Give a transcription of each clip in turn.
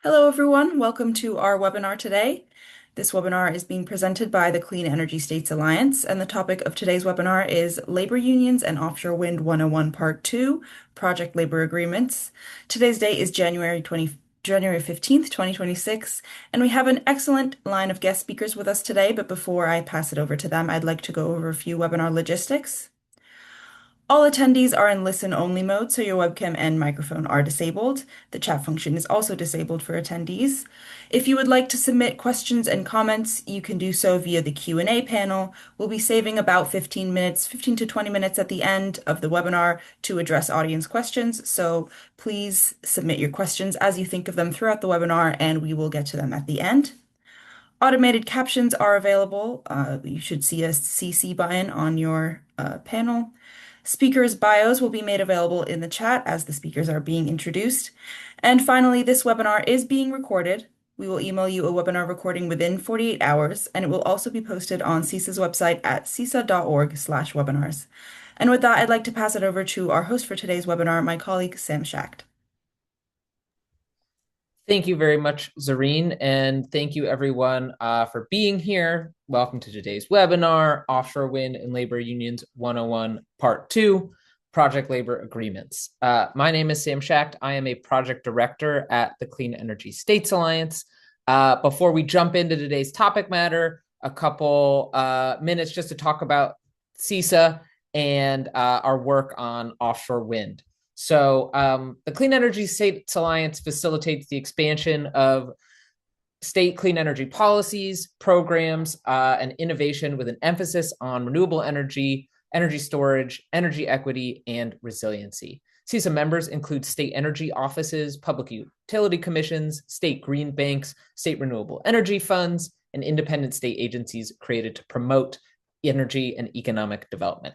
Hello, everyone. Welcome to our webinar today. This webinar is being presented by the Clean Energy States Alliance, and the topic of today's webinar is Labor Unions and Offshore Wind 101 Part 2, Project Labor Agreements. Today's date is January 15th, 2026, and we have an excellent line of guest speakers with us today, but before I pass it over to them, I'd like to go over a few webinar logistics. All attendees are in listen-only mode, so your webcam and microphone are disabled. The chat function is also disabled for attendees. If you would like to submit questions and comments, you can do so via the Q&A panel. We'll be saving about 15 minutes, 15 to 20 minutes at the end of the webinar to address audience questions. So please submit your questions as you think of them throughout the webinar, and we will get to them at the end. Automated captions are available. You should see a CC button on your panel. Speakers' bios will be made available in the chat as the speakers are being introduced. And finally, this webinar is being recorded. We will email you a webinar recording within 48 hours, and it will also be posted on CESA's website at cesa.org/webinars. And with that, I'd like to pass it over to our host for today's webinar, my colleague, Sam Schacht. Thank you very much, Zareen, and thank you everyone for being here. Welcome to today's webinar, Offshore Wind and Labor Unions 101 Part 2, Project Labor Agreements. My name is Sam Schacht. I am a project director at the Clean Energy States Alliance. Before we jump into today's topic matter, a couple minutes just to talk about CESA and our work on offshore wind. So the Clean Energy States Alliance facilitates the expansion of state clean energy policies, programs, and innovation with an emphasis on renewable energy, energy storage, energy equity, and resiliency. CESA members include state energy offices, public utility commissions, state green banks, state renewable energy funds, and independent state agencies created to promote energy and economic development.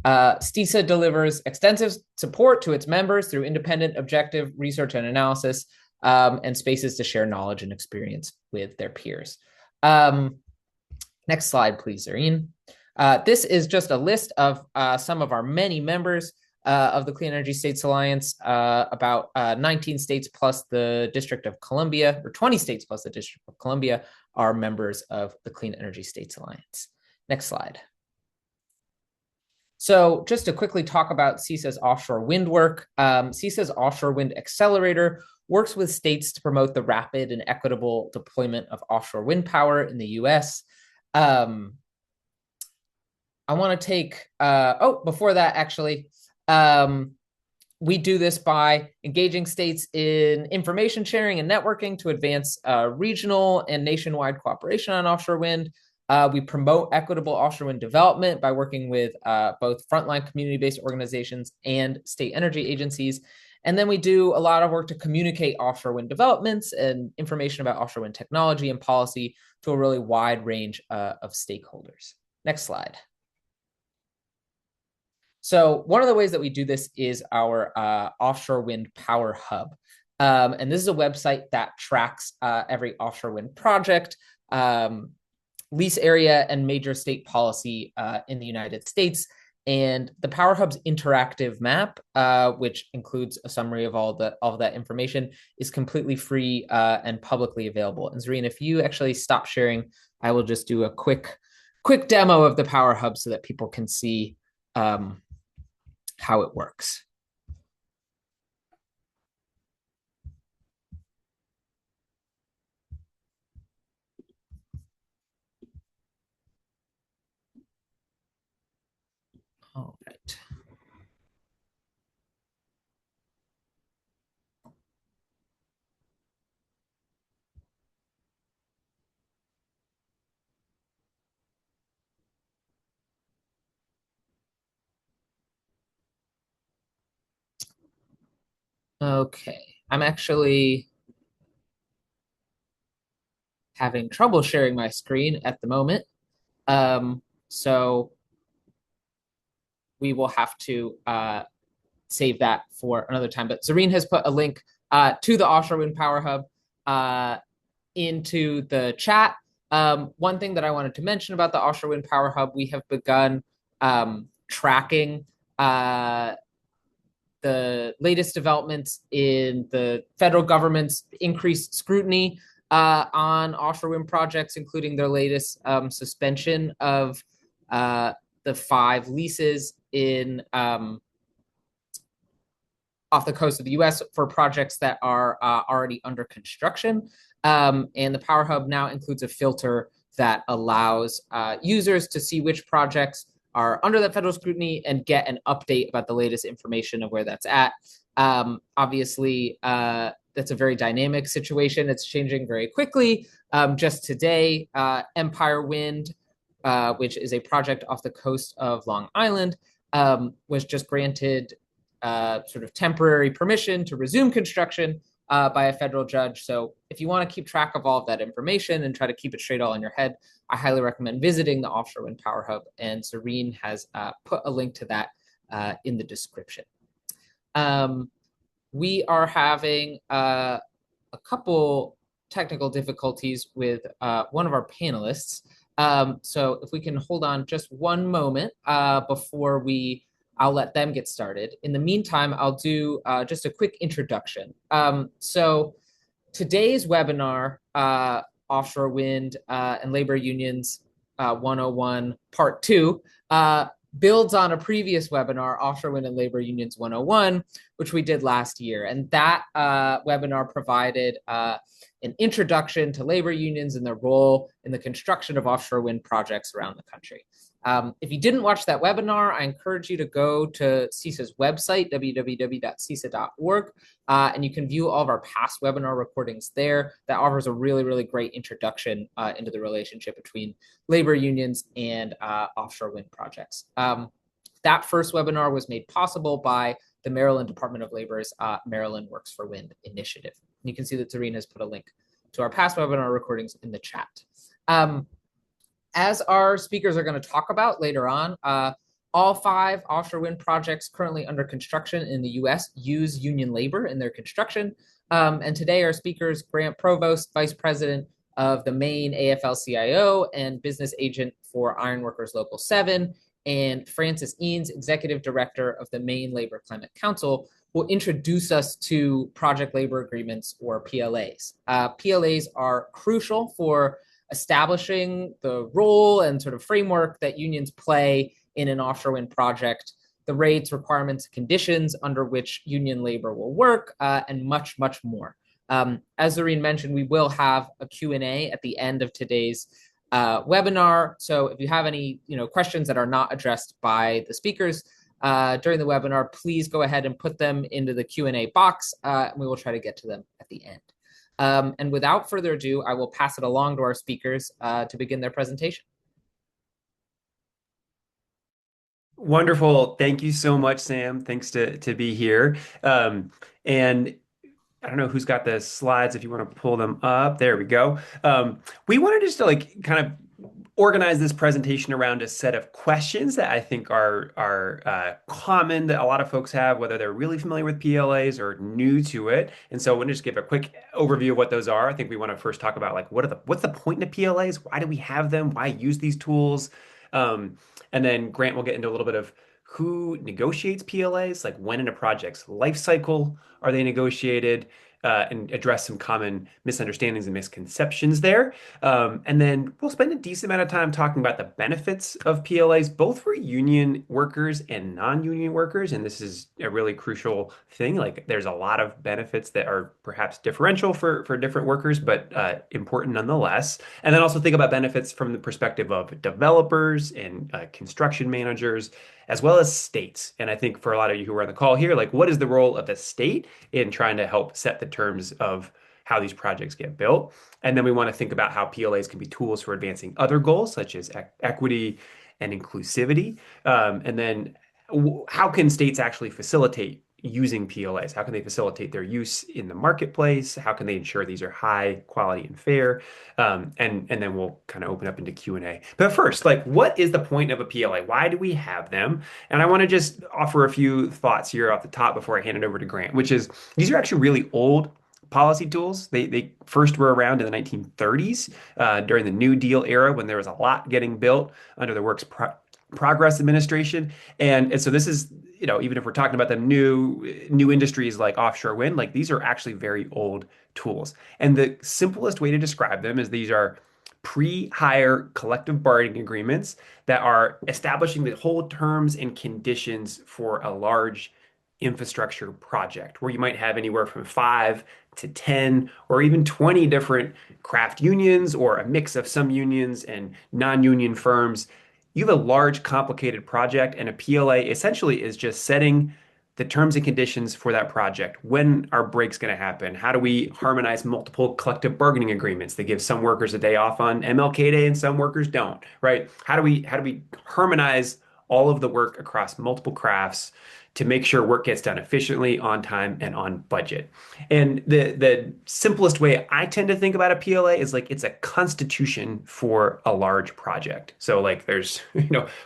CESA delivers extensive support to its members through independent, objective research and analysis, and spaces to share knowledge and experience with their peers. Next slide, please, Zareen. This is just a list of some of our many members of the Clean Energy States Alliance, about 19 states plus the District of Columbia, or 20 states plus the District of Columbia are members of the Clean Energy States Alliance. Next slide. So just to quickly talk about CESA's offshore wind work, CESA's offshore wind accelerator works with states to promote the rapid and equitable deployment of offshore wind power in the U.S. I want to take, before that, actually, we do this by engaging states in information sharing and networking to advance regional and nationwide cooperation on offshore wind. We promote equitable offshore wind development by working with both frontline community-based organizations and state energy agencies. And then we do a lot of work to communicate offshore wind developments and information about offshore wind technology and policy to a really wide range of stakeholders. Next slide. So one of the ways that we do this is our Offshore Wind Power Hub. And this is a website that tracks every offshore wind project, lease area, and major state policy in the United States. And the Power Hub's interactive map, which includes a summary of all of that information, is completely free and publicly available. And Zareen, if you actually stop sharing, I will just do a quick demo of the Power Hub so that people can see how it works. All right. Okay, I'm actually having trouble sharing my screen at the moment. So we will have to save that for another time. But Zareen has put a link to the Offshore Wind Power Hub into the chat. One thing that I wanted to mention about the Offshore Wind Power Hub, we have begun tracking the the latest developments in the federal government's increased scrutiny on offshore wind projects, including their latest suspension of the 5 leases in off the coast of the US for projects that are already under construction. And the Power Hub now includes a filter that allows users to see which projects are under that federal scrutiny and get an update about the latest information of where that's at. Obviously, that's a very dynamic situation. It's changing very quickly. Just today, Empire Wind, which is a project off the coast of Long Island, was just granted sort of temporary permission to resume construction by a federal judge. So if you want to keep track of all of that information and try to keep it straight all in your head, I highly recommend visiting the Offshore Wind Power Hub, and Serene has put a link to that in the description. We are having a couple technical difficulties with one of our panelists. So if we can hold on just one moment before I'll let them get started. In the meantime, I'll do just a quick introduction. So today's webinar, Offshore Wind and Labor Unions 101 Part 2, builds on a previous webinar, Offshore Wind and Labor Unions 101, which we did last year. And that webinar provided an introduction to labor unions and their role in the construction of offshore wind projects around the country. If you didn't watch that webinar, I encourage you to go to CESA's website, www.cesa.org, and you can view all of our past webinar recordings there. That offers a really, really great introduction into the relationship between labor unions and offshore wind projects. That first webinar was made possible by the Maryland Department of Labor's Maryland Works for Wind initiative. And you can see that Serene has put a link to our past webinar recordings in the chat. As our speakers are going to talk about later on, all 5 offshore wind projects currently under construction in the US use union labor in their construction. And today our speakers, Grant Provost, Vice President of the Maine AFL-CIO and business agent for Ironworkers Local 7, and Francis Eanes, Executive Director of the Maine Labor Climate Council, will introduce us to project labor agreements, or PLAs. PLAs are crucial for establishing the role and sort of framework that unions play in an offshore wind project, the rates, requirements, conditions under which union labor will work, and much, much more. As Zareen mentioned, we will have a Q&A at the end of today's webinar. So if you have any questions that are not addressed by the speakers during the webinar, please go ahead and put them into the Q&A box, and we will try to get to them at the end. And without further ado, I will pass it along to our speakers to begin their presentation. Wonderful. Thank you so much, Sam. Thanks to be here. And I don't know who's got the slides, if you want to pull them up. There we go. We wanted just to kind of organize this presentation around a set of questions that I think are common, that a lot of folks have, whether they're really familiar with PLAs or new to it. And so we'll just give a quick overview of what those are. I think we want to first talk about what's the point of PLAs? Why do we have them? Why use these tools? And then Grant will get into a little bit of who negotiates PLAs, like when in a project's life cycle are they negotiated, and address some common misunderstandings and misconceptions there. And then we'll spend a decent amount of time talking about the benefits of PLAs, both for union workers and non-union workers. And this is a really crucial thing. Like, there's a lot of benefits that are perhaps differential for different workers, but important nonetheless. And then also think about benefits from the perspective of developers and construction managers, as well as states. And I think for a lot of you who are on the call here, like, what is the role of the state in trying to help set the terms of how these projects get built? And then we want to think about how PLAs can be tools for advancing other goals, such as equity and inclusivity. And then how can states actually facilitate using PLAs? How can they facilitate their use in the marketplace? How can they ensure these are high quality and fair? And then we'll kind of open up into Q&A. But first, what is the point of a PLA? Why do we have them? And I want to just offer a few thoughts here off the top before I hand it over to Grant, which is these are actually really old policy tools. They first were around in the 1930s during the New Deal era, when there was a lot getting built under the Works progress administration. And so this is, even if we're talking about the new industries like offshore wind, like these are actually very old tools. And the simplest way to describe them is these are pre-hire collective bargaining agreements that are establishing the whole terms and conditions for a large infrastructure project where you might have anywhere from 5 to 10 or even 20 different craft unions or a mix of some unions and non-union firms. You have a large, complicated project, and a PLA essentially is just setting the terms and conditions for that project. When are breaks going to happen? How do we harmonize multiple collective bargaining agreements that give some workers a day off on MLK Day and some workers don't, right? How do we harmonize all of the work across multiple crafts to make sure work gets done efficiently, on time, and on budget? And the simplest way I tend to think about a PLA is like it's a constitution for a large project. So like there's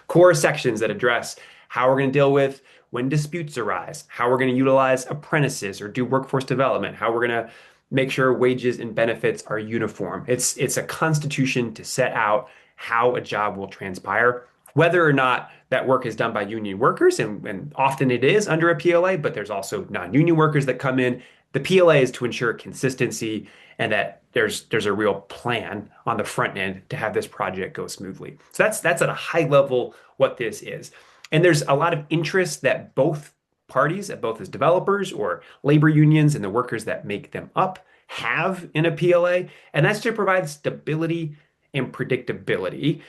core sections that address how we're going to deal with when disputes arise, how we're going to utilize apprentices or do workforce development, how we're going to make sure wages and benefits are uniform. It's a constitution to set out how a job will transpire, whether or not that work is done by union workers, and often it is under a PLA, but there's also non-union workers that come in. The PLA is to ensure consistency and that there's a real plan on the front end to have this project go smoothly. So that's at a high level what this is. And there's a lot of interest that both parties, both as developers or labor unions and the workers that make them up, have in a PLA, and that's to provide stability and predictability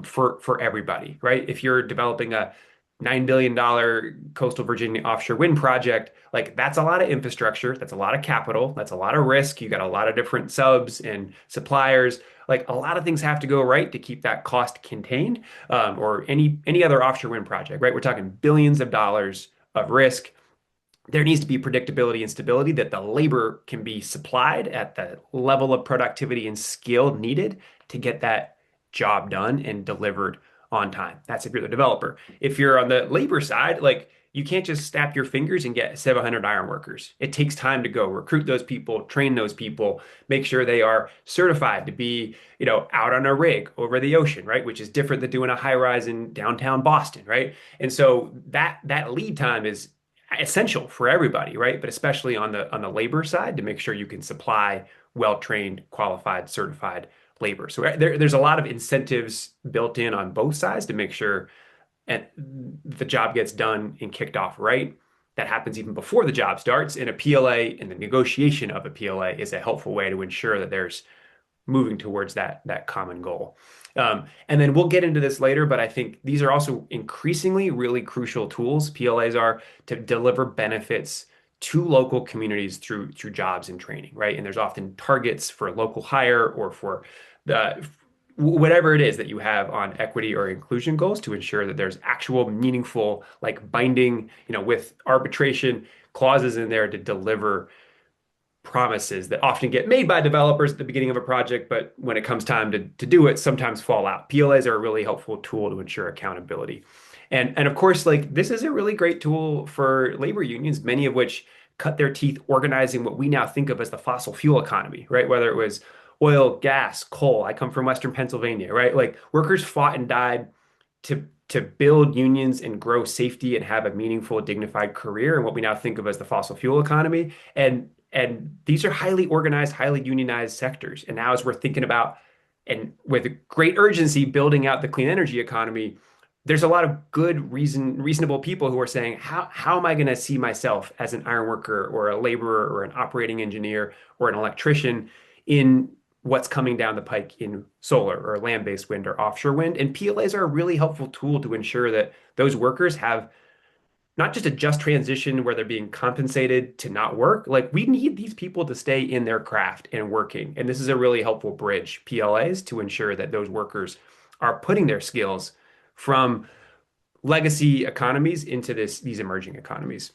for everybody, right? If you're developing a $9 billion coastal Virginia offshore wind project, like that's a lot of infrastructure, that's a lot of capital, that's a lot of risk. You got a lot of different subs and suppliers. Like a lot of things have to go right to keep that cost contained, or any other offshore wind project, right? We're talking billions of dollars of risk. There needs to be predictability and stability that the labor can be supplied at the level of productivity and skill needed to get that job done and delivered on time. That's if you're the developer. If you're on the labor side, like you can't just snap your fingers and get 700 iron workers. It takes time to go recruit those people, train those people, make sure they are certified to be, out on a rig over the ocean, right? Which is different than doing a high rise in downtown Boston, right? And so that lead time is essential for everybody, right? But especially on the labor side to make sure you can supply well-trained, qualified, certified labor. So there's a lot of incentives built in on both sides to make sure and the job gets done and kicked off right. That happens even before the job starts. And a PLA and the negotiation of a PLA is a helpful way to ensure that there's moving towards that common goal. And then we'll get into this later, but I think these are also increasingly really crucial tools. PLAs are to deliver benefits to local communities through jobs and training, right? And there's often targets for local hire or for the whatever it is that you have on equity or inclusion goals to ensure that there's actual meaningful, like binding, with arbitration clauses in there to deliver promises that often get made by developers at the beginning of a project, but when it comes time to do it, sometimes fall out. PLAs are a really helpful tool to ensure accountability. And of course, like this is a really great tool for labor unions, many of which cut their teeth organizing what we now think of as the fossil fuel economy, right? Whether it was oil, gas, coal. I come from Western Pennsylvania, right? Like workers fought and died to build unions and grow safety and have a meaningful, dignified career in what we now think of as the fossil fuel economy. And these are highly organized, highly unionized sectors. And now as we're thinking about and with great urgency building out the clean energy economy, there's a lot of reasonable people who are saying, how am I going to see myself as an iron worker or a laborer or an operating engineer or an electrician in what's coming down the pike in solar or land-based wind or offshore wind? And PLAs are a really helpful tool to ensure that those workers have not just a just transition where they're being compensated to not work. Like we need these people to stay in their craft and working. And this is a really helpful bridge, PLAs, to ensure that those workers are putting their skills from legacy economies into these emerging economies.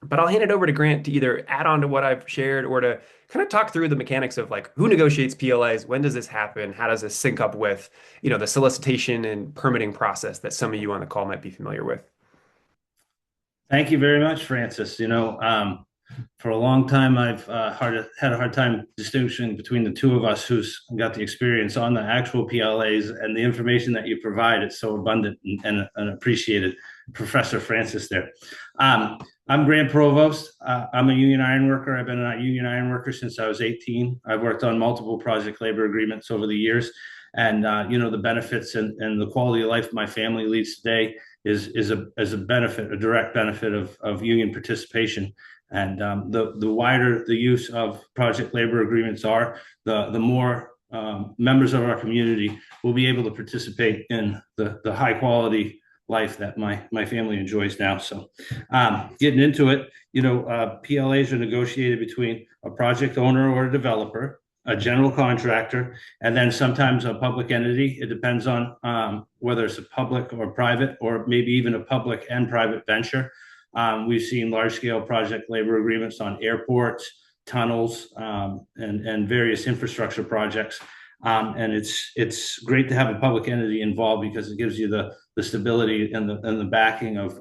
But I'll hand it over to Grant to either add on to what I've shared or to kind of talk through the mechanics of like who negotiates PLAs, when does this happen, how does this sync up with, the solicitation and permitting process that some of you on the call might be familiar with. Thank you very much, Francis. For a long time, I've had a hard time distinguishing between the two of us who's got the experience on the actual PLAs and the information that you provide. It's so abundant and appreciated. Professor Francis there. I'm Grant Provost. I'm a union ironworker. I've been a union ironworker since I was 18. I've worked on multiple project labor agreements over the years. And, the benefits and the quality of life my family leads today is a benefit, a direct benefit of union participation. And the wider the use of project labor agreements are, the more members of our community will be able to participate in the high quality life that my family enjoys now. So getting into it, PLAs are negotiated between a project owner or a developer, a general contractor, and then sometimes a public entity. It depends on whether it's a public or private, or maybe even a public and private venture. We've seen large-scale project labor agreements on airports, tunnels, and various infrastructure projects. And it's great to have a public entity involved because it gives you the stability and the backing of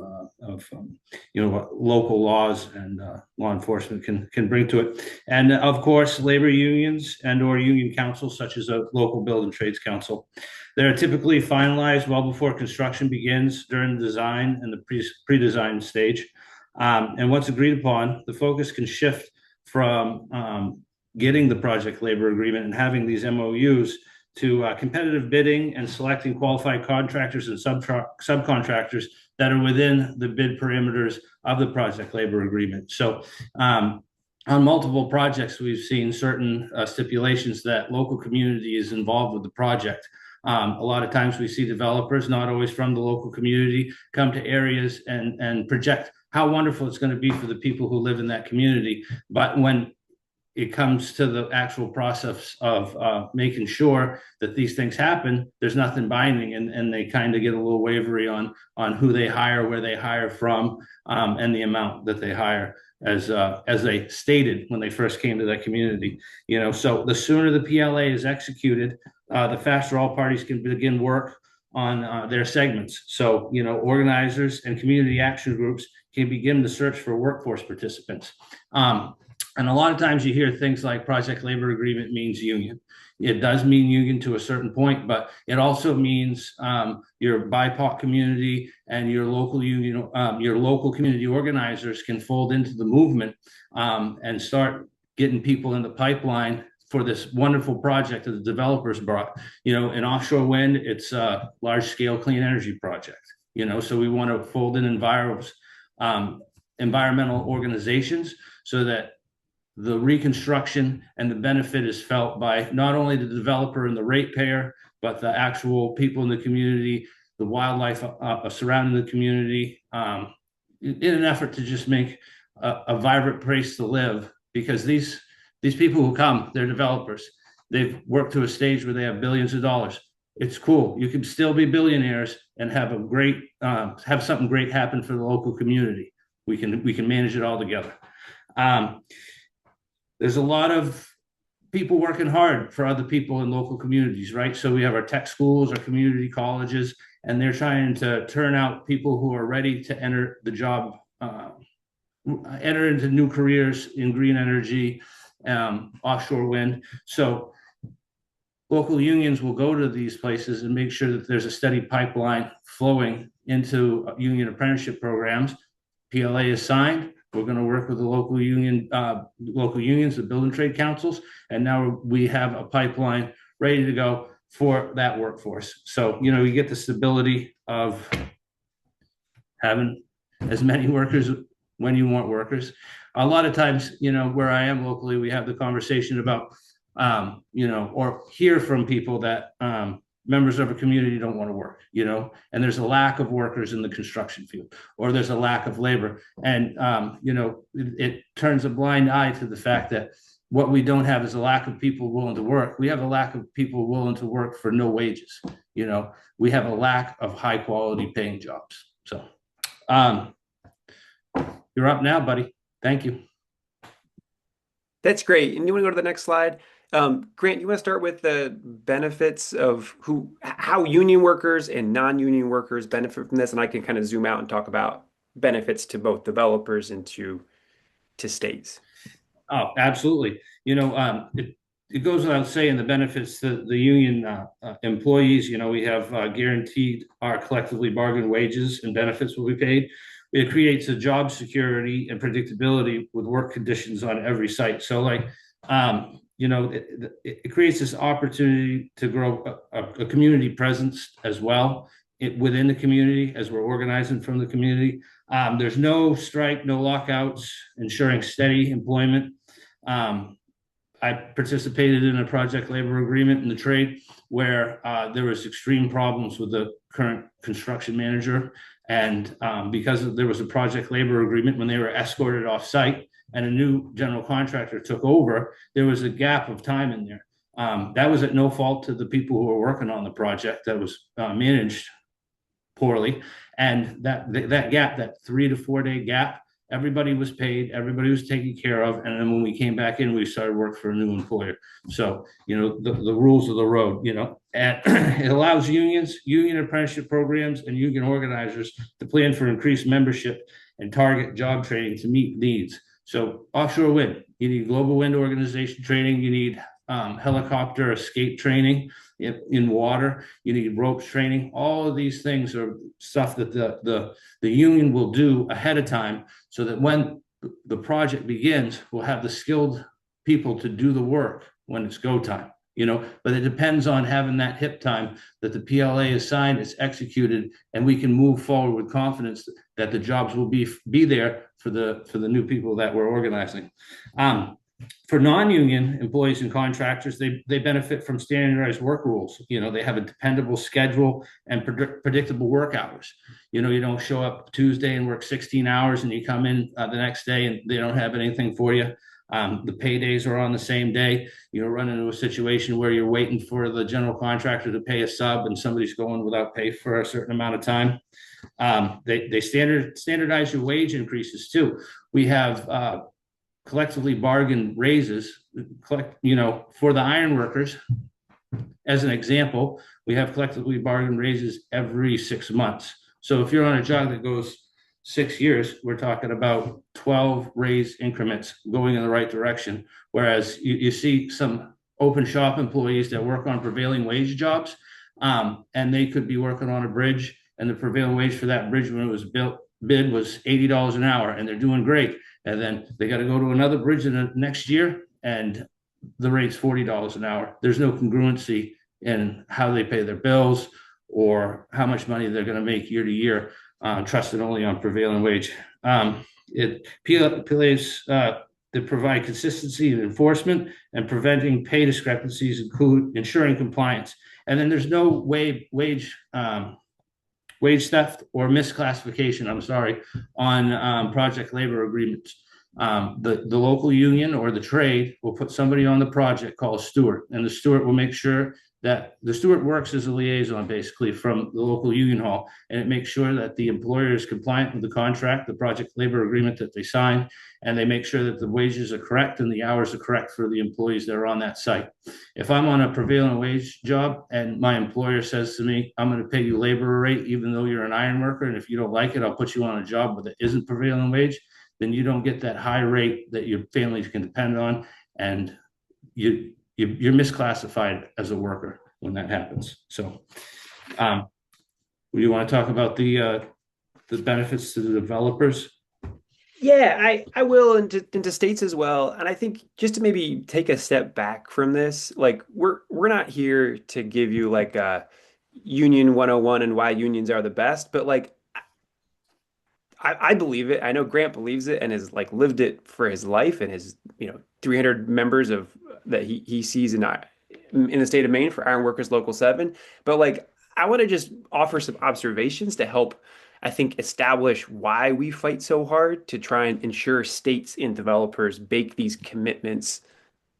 what local laws and law enforcement can bring to it. And of course, labor unions and or union councils, such as a local building trades council. They're typically finalized well before construction begins, during the design and the pre-design stage. And once agreed upon, the focus can shift from getting the project labor agreement and having these MOUs to competitive bidding and selecting qualified contractors and subcontractors that are within the bid parameters of the project labor agreement. So on multiple projects, we've seen certain stipulations that local community is involved with the project. A lot of times we see developers, not always from the local community, come to areas and project how wonderful it's going to be for the people who live in that community. But when it comes to the actual process of making sure that these things happen, there's nothing binding, and they kind of get a little wavery on who they hire, where they hire from, and the amount that they hire, as they stated when they first came to that community. So the sooner the PLA is executed, the faster all parties can begin work on their segments. So organizers and community action groups can begin to search for workforce participants. And a lot of times you hear things like project labor agreement means union. It does mean union to a certain point, but it also means your BIPOC community and your local union, your local community organizers can fold into the movement and start getting people in the pipeline for this wonderful project that the developers brought. In offshore wind, it's a large-scale clean energy project. So we want to fold in environmental organizations so that the reconstruction and the benefit is felt by not only the developer and the ratepayer, but the actual people in the community, the wildlife surrounding the community, in an effort to just make a vibrant place to live. Because these people who come, they're developers. They've worked to a stage where they have billions of dollars. It's cool. You can still be billionaires and have have something great happen for the local community. We can manage it all together. There's a lot of people working hard for other people in local communities, right? So we have our tech schools, our community colleges, and they're trying to turn out people who are ready to enter the job, enter into new careers in green energy, offshore wind. So local unions will go to these places and make sure that there's a steady pipeline flowing into union apprenticeship programs. PLA is signed. We're going to work with the local unions, the building trade councils, and now we have a pipeline ready to go for that workforce. So, you get the stability of having as many workers when you want workers. A lot of times, where I am locally, we have the conversation about, or hear from people that members of a community don't want to work, and there's a lack of workers in the construction field, or there's a lack of labor. And, it turns a blind eye to the fact that what we don't have is a lack of people willing to work. We have a lack of people willing to work for no wages. We have a lack of high quality paying jobs. So you're up now, buddy. Thank you. That's great. And you want to go to the next slide? Grant, you want to start with the benefits of how union workers and non-union workers benefit from this? And I can kind of zoom out and talk about benefits to both developers and to to states? Oh, absolutely. It goes without saying the benefits to the union employees. We have guaranteed our collectively bargained wages and benefits will be paid. It creates a job security and predictability with work conditions on every site. So, it creates this opportunity to grow a community presence as well within the community as we're organizing from the community. There's no strike, no lockouts, ensuring steady employment. I participated in a project labor agreement in the trade where there was extreme problems with the current construction manager. And because there was a project labor agreement, when they were escorted off site and a new general contractor took over, there was a gap of time in there. That was at no fault to the people who were working on the project. That was managed poorly. And that gap, that 3 to 4 day gap, everybody was paid, everybody was taken care of. And then when we came back in, we started work for a new employer. So, the rules of the road, and it allows union apprenticeship programs and union organizers to plan for increased membership and target job training to meet needs. So offshore wind, you need global wind organization training, you need helicopter escape training in water, you need ropes training. All of these things are stuff that the union will do ahead of time so that when the project begins, we'll have the skilled people to do the work when it's go time. But it depends on having that hip time that the PLA is signed, it's executed, and we can move forward with confidence that the jobs will be there for the new people that we're organizing. For non-union employees and contractors, they benefit from standardized work rules. They have a dependable schedule and predictable work hours. You don't show up Tuesday and work 16 hours and you come in the next day and they don't have anything for you. The paydays are on the same day. You don't run into a situation where you're waiting for the general contractor to pay a sub and somebody's going without pay for a certain amount of time. They standardize your wage increases too. We have collectively bargained raises. For the ironworkers, as an example, we have collectively bargained raises every 6 months. So if you're on a job that goes 6 years, we're talking about 12 raise increments going in the right direction. Whereas you see some open shop employees that work on prevailing wage jobs, and they could be working on a bridge, and the prevailing wage for that bridge when it was bid was $80 an hour, and they're doing great. And then they got to go to another bridge in the next year, and the rate's $40 an hour. There's no congruency in how they pay their bills or how much money they're going to make year to year, trusted only on prevailing wage. PLAs that provide consistency and enforcement and preventing pay discrepancies, include ensuring compliance. And then there's no wage theft or misclassification, on project labor agreements. The local union or the trade will put somebody on the project called a steward, and the steward will make sure that the steward works as a liaison basically from the local union hall, and it makes sure that the employer is compliant with the contract, the project labor agreement that they signed, and they make sure that the wages are correct and the hours are correct for the employees that are on that site. If I'm on a prevailing wage job and my employer says to me, I'm going to pay you labor rate even though you're an iron worker, and if you don't like it, I'll put you on a job that isn't prevailing wage, then you don't get that high rate that your families can depend on, and you're misclassified as a worker when that happens. So, you want to talk about the benefits to the developers? Yeah, I will into states as well. And I think just to maybe take a step back from this, like we're not here to give you like a union 101 and why unions are the best, but like I believe it. I know Grant believes it and has like lived it for his life and his 300 members of that he sees in the state of Maine for Ironworkers Local 7. But like I want to just offer some observations to help, I think, establish why we fight so hard to try and ensure states and developers bake these commitments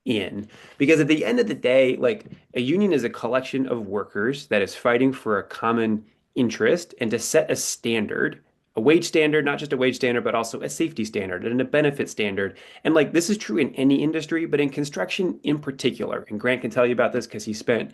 in. Because at the end of the day, like a union is a collection of workers that is fighting for a common interest and to set a standard, a wage standard, not just a wage standard, but also a safety standard and a benefit standard. And like this is true in any industry, but in construction in particular. And Grant can tell you about this because he spent,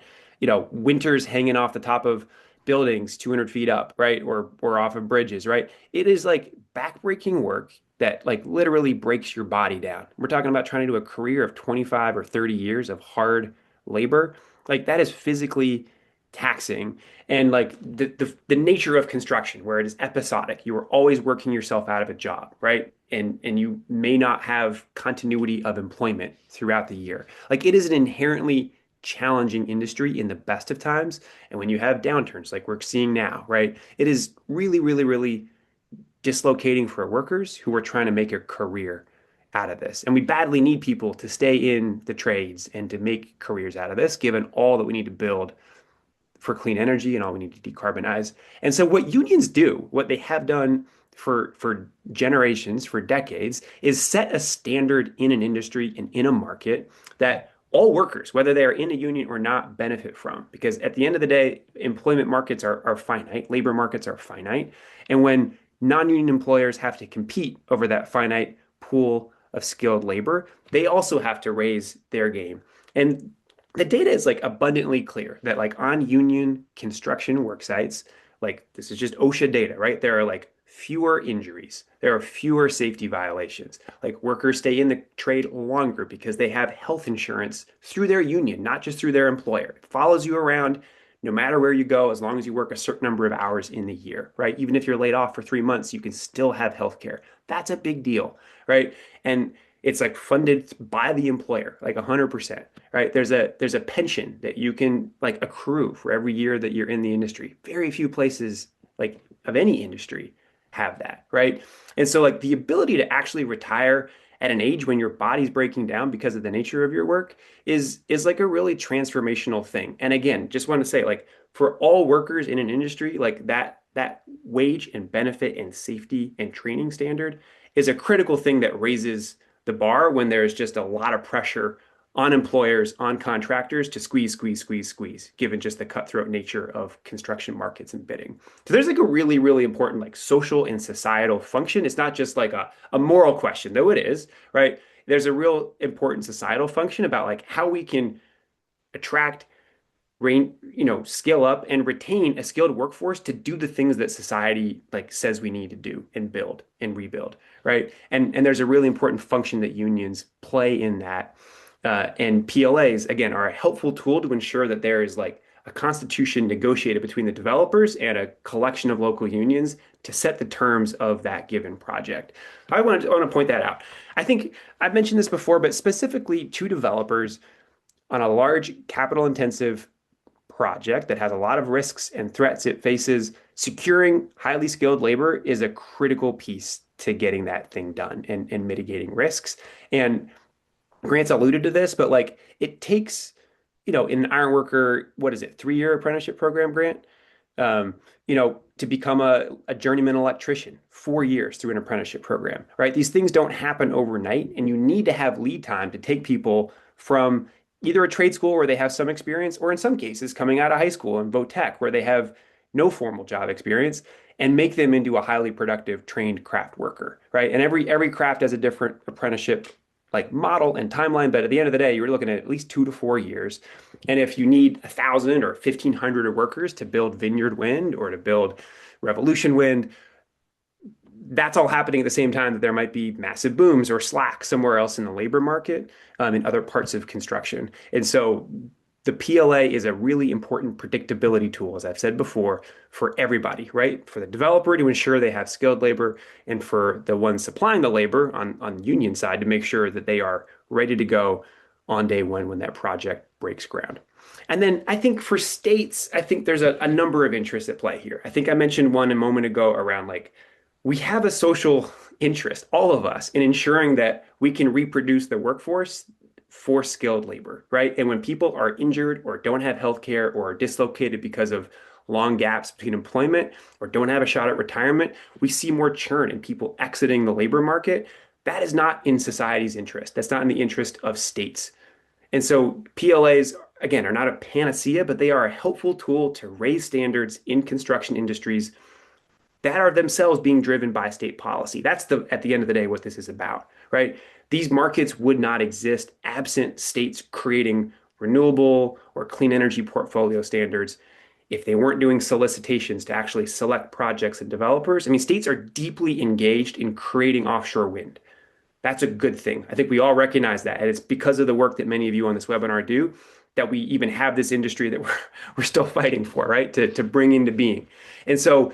winters hanging off the top of buildings 200 feet up, right? Or off of bridges, right? It is like backbreaking work. that like literally breaks your body down. We're talking about trying to do a career of 25 or 30 years of hard labor. Like that is physically taxing. And like the nature of construction, where it is episodic, you are always working yourself out of a job, right? And you may not have continuity of employment throughout the year. Like it is an inherently challenging industry in the best of times. And when you have downturns like we're seeing now, right? It is really, really, really dislocating for workers who are trying to make a career out of this. And we badly need people to stay in the trades and to make careers out of this, given all that we need to build for clean energy and all we need to decarbonize. And so what unions do, what they have done for generations, for decades, is set a standard in an industry and in a market that all workers, whether they are in a union or not, benefit from. Because at the end of the day, employment markets are finite, labor markets are finite. And when non-union employers have to compete over that finite pool of skilled labor, they also have to raise their game. And the data is like abundantly clear that like on union construction work sites, like this is just OSHA data, right? There are like fewer injuries. There are fewer safety violations. Like workers stay in the trade longer because they have health insurance through their union, not just through their employer. It follows you around no matter where you go, as long as you work a certain number of hours in the year, right? Even if you're laid off for 3 months, you can still have health care. That's a big deal, right? And it's like funded by the employer, like 100%, right? There's a pension that you can like accrue for every year that you're in the industry. Very few places like of any industry have that, right? And so like the ability to actually retire at an age when your body's breaking down because of the nature of your work is like a really transformational thing. And again, just want to say like for all workers in an industry, like that wage and benefit and safety and training standard is a critical thing that raises the bar when there's just a lot of pressure on employers, on contractors to squeeze, squeeze, squeeze, squeeze, given just the cutthroat nature of construction markets and bidding. So there's like a really, really important like social and societal function. It's not just like a moral question, though it is, right? There's a real important societal function about like how we can attract, scale up and retain a skilled workforce to do the things that society like says we need to do and build and rebuild, right? And there's a really important function that unions play in that. And PLAs, again, are a helpful tool to ensure that there is like a constitution negotiated between the developers and a collection of local unions to set the terms of that given project. I want to point that out. I think I've mentioned this before, but specifically to developers on a large capital intensive project that has a lot of risks and threats it faces, securing highly skilled labor is a critical piece to getting that thing done and mitigating risks. And Grant's alluded to this, but like it takes, in an ironworker, what is it, 3-year apprenticeship program, Grant? To become a journeyman electrician, 4 years through an apprenticeship program, right? These things don't happen overnight, and you need to have lead time to take people from either a trade school where they have some experience, or in some cases, coming out of high school and vo-tech where they have no formal job experience, and make them into a highly productive trained craft worker, right? And every craft has a different apprenticeship like model and timeline, but at the end of the day, you're looking at least 2 to 4 years. And if you need 1,000 or 1,500 workers to build Vineyard Wind or to build Revolution Wind, that's all happening at the same time that there might be massive booms or slack somewhere else in the labor market, in other parts of construction. And so the PLA is a really important predictability tool, as I've said before, for everybody, right? For the developer to ensure they have skilled labor, and for the ones supplying the labor on the union side to make sure that they are ready to go on day one when that project breaks ground. And then I think for states, I think there's a number of interests at play here. I think I mentioned one a moment ago around like we have a social interest, all of us, in ensuring that we can reproduce the workforce for skilled labor, right? And when people are injured or don't have health care or are dislocated because of long gaps between employment or don't have a shot at retirement, we see more churn and people exiting the labor market. That is not in society's interest. That's not in the interest of states. And so PLAs, again, are not a panacea, but they are a helpful tool to raise standards in construction industries that are themselves being driven by state policy. That's at the end of the day, what this is about, right? These markets would not exist absent states creating renewable or clean energy portfolio standards if they weren't doing solicitations to actually select projects and developers, I mean, states are deeply engaged in creating offshore wind. That's a good thing. I think we all recognize that. And it's because of the work that many of you on this webinar do that we even have this industry that we're still fighting for, right? To bring into being. And so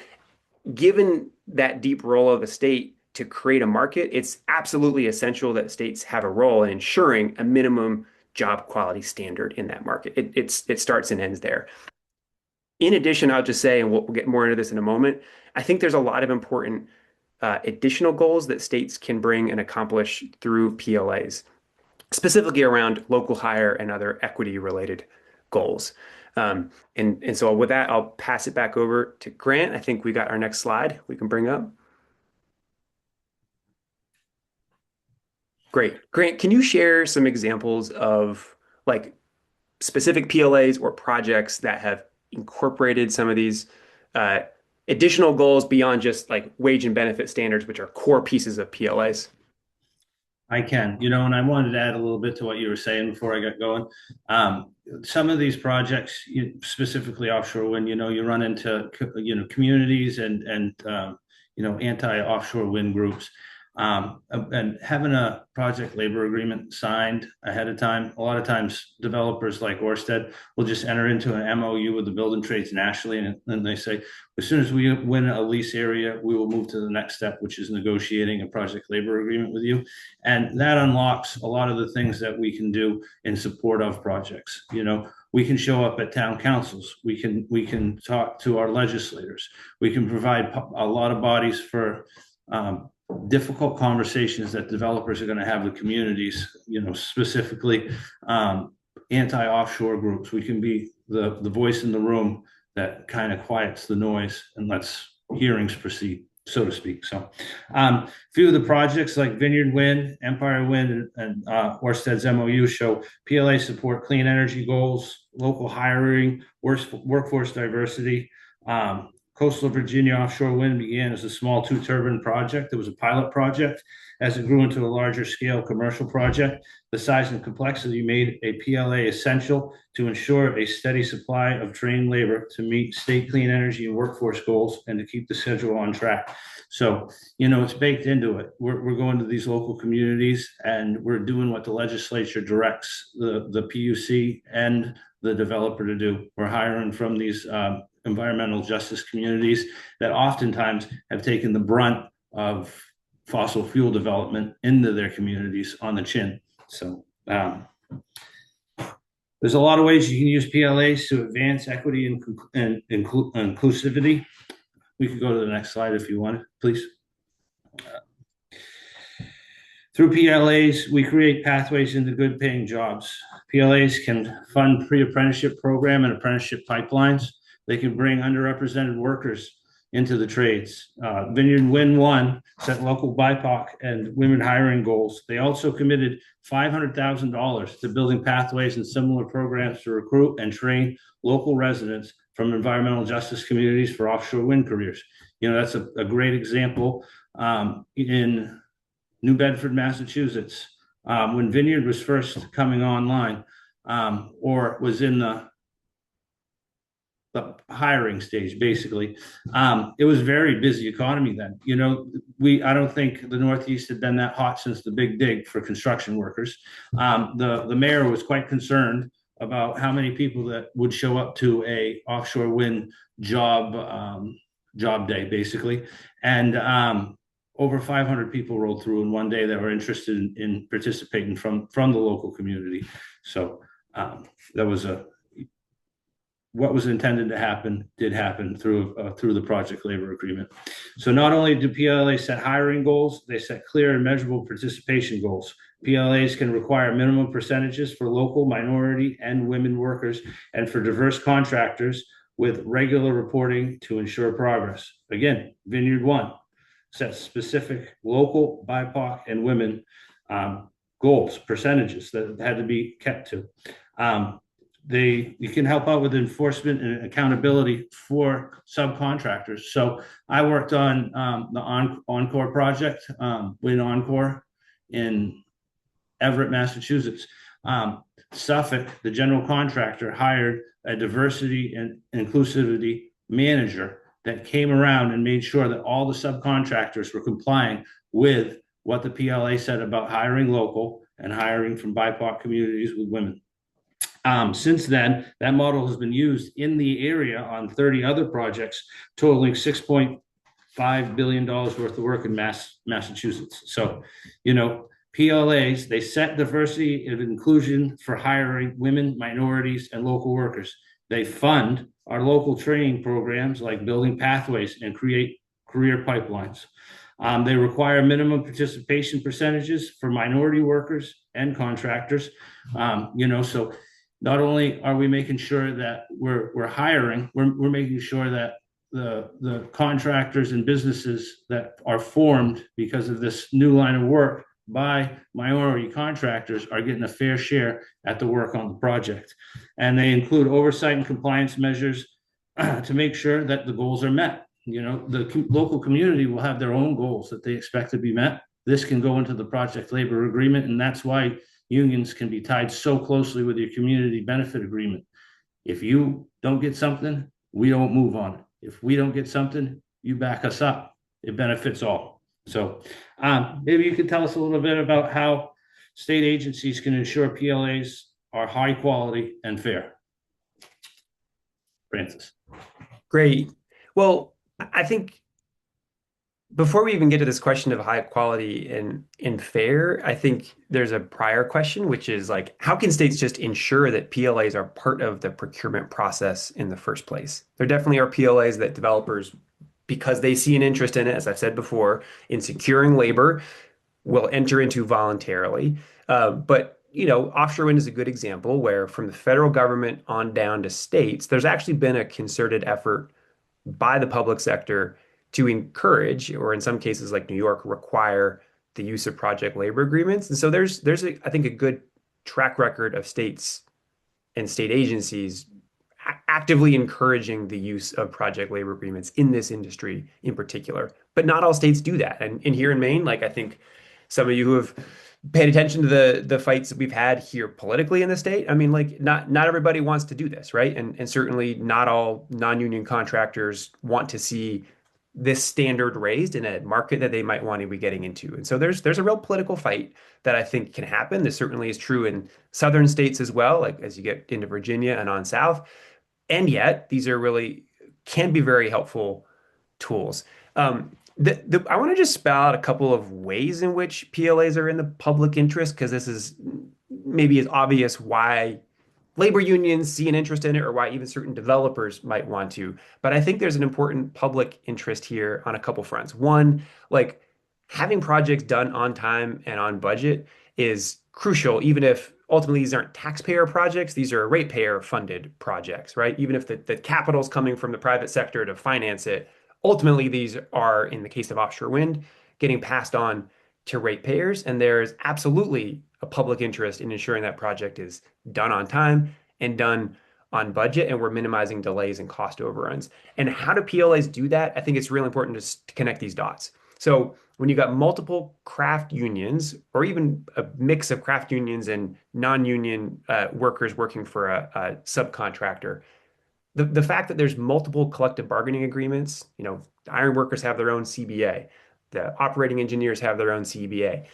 given that deep role of the state to create a market, it's absolutely essential that states have a role in ensuring a minimum job quality standard in that market. It starts and ends there. In addition, I'll just say, and we'll get more into this in a moment, I think there's a lot of important additional goals that states can bring and accomplish through PLAs, specifically around local hire and other equity related goals. And so with that, I'll pass it back over to Grant. I think we got our next slide we can bring up. Great. Grant, can you share some examples of like specific PLAs or projects that have incorporated some of these additional goals beyond just like wage and benefit standards, which are core pieces of PLAs? I can, and I wanted to add a little bit to what you were saying before I got going. Some of these projects, specifically offshore wind, you run into, communities and anti-offshore wind groups. And having a project labor agreement signed ahead of time, a lot of times developers like Ørsted will just enter into an MOU with the building trades nationally, and then they say, as soon as we win a lease area, we will move to the next step, which is negotiating a project labor agreement with you. And that unlocks a lot of the things that we can do in support of projects. We can show up at town councils. We can talk to our legislators. We can provide a lot of bodies for difficult conversations that developers are going to have with communities, specifically anti-offshore groups. We can be the voice in the room that kind of quiets the noise and lets hearings proceed, so to speak. So a few of the projects like Vineyard Wind, Empire Wind, and Ørsted's MOU show PLA support clean energy goals, local hiring, workforce diversity. Coastal Virginia offshore wind began as a small 2-turbine project. It was a pilot project. As it grew into a larger scale commercial project, the size and complexity made a PLA essential to ensure a steady supply of trained labor to meet state clean energy and workforce goals and to keep the schedule on track. So, it's baked into it. We're going to these local communities and we're doing what the legislature directs the PUC and the developer to do. We're hiring from these environmental justice communities that oftentimes have taken the brunt of fossil fuel development into their communities on the chin. So there's a lot of ways you can use PLAs to advance equity and inclusivity. We could go to the next slide if you want, please. Through PLAs, we create pathways into good paying jobs. PLAs can fund pre-apprenticeship program and apprenticeship pipelines. They can bring underrepresented workers into the trades. Vineyard Wind 1 set local BIPOC and women hiring goals. They also committed $500,000 to building pathways and similar programs to recruit and train local residents from environmental justice communities for offshore wind careers. That's a great example in New Bedford, Massachusetts. When Vineyard was first coming online, or was in the hiring stage, basically. It was a very busy economy then. I don't think the Northeast had been that hot since the Big Dig for construction workers. The mayor was quite concerned about how many people that would show up to a offshore wind job day, basically. And over 500 people rolled through in one day that were interested in participating from the local community. So that was what was intended to happen did happen through the project labor agreement. So not only do PLAs set hiring goals, they set clear and measurable participation goals. PLAs can require minimum percentages for local, minority, and women workers, and for diverse contractors with regular reporting to ensure progress. Again, Vineyard 1 sets specific local, BIPOC, and women goals, percentages that had to be kept to. You can help out with enforcement and accountability for subcontractors. So I worked on the Encore project, Wind Encore in Everett, Massachusetts. Suffolk, the general contractor, hired a diversity and inclusivity manager that came around and made sure that all the subcontractors were complying with what the PLA said about hiring local and hiring from BIPOC communities with women. Since then, that model has been used in the area on 30 other projects, totaling $6.5 billion worth of work in Massachusetts. So, PLAs, they set diversity and inclusion for hiring women, minorities, and local workers. They fund our local training programs like building pathways and create career pipelines. They require minimum participation percentages for minority workers and contractors. So not only are we making sure that we're hiring, we're making sure that the contractors and businesses that are formed because of this new line of work by minority contractors are getting a fair share at the work on the project. And they include oversight and compliance measures to make sure that the goals are met. The local community will have their own goals that they expect to be met. This can go into the project labor agreement, and that's why unions can be tied so closely with your community benefit agreement. If you don't get something, we don't move on it. If we don't get something, you back us up. It benefits all. So maybe you could tell us a little bit about how state agencies can ensure PLAs are high quality and fair. Francis. Great. Well, I think before we even get to this question of high quality and fair, I think there's a prior question, which is like, how can states just ensure that PLAs are part of the procurement process in the first place? There definitely are PLAs that developers, because they see an interest in it, as I've said before, in securing labor, will enter into voluntarily. But offshore wind is a good example where from the federal government on down to states, there's actually been a concerted effort by the public sector to encourage, or in some cases like New York, require the use of project labor agreements. And so there's I think a good track record of states and state agencies actively encouraging the use of project labor agreements in this industry in particular. But not all states do that. And here in Maine, like I think some of you who have paid attention to the fights that we've had here politically in the state, I mean, like not everybody wants to do this, right? And certainly not all non-union contractors want to see this standard raised in a market that they might want to be getting into. And so there's a real political fight that I think can happen. This certainly is true in southern states as well, like as you get into Virginia and on south. And yet these are really can be very helpful tools. I want to just spell out a couple of ways in which PLAs are in the public interest, because this is maybe as obvious why labor unions see an interest in it or why even certain developers might want to. But I think there's an important public interest here on a couple fronts. One, like having projects done on time and on budget is crucial, even if ultimately these aren't taxpayer projects, these are ratepayer funded projects, right? Even if the capital is coming from the private sector to finance it, ultimately these are, in the case of offshore wind, getting passed on to ratepayers. And there's absolutely a public interest in ensuring that project is done on time and done on budget, and we're minimizing delays and cost overruns. And how do PLAs do that? I think it's really important to connect these dots. So when you got multiple craft unions, or even a mix of craft unions and non-union workers working for a subcontractor, the fact that there's multiple collective bargaining agreements, ironworkers have their own CBA. The operating engineers have their own CBA.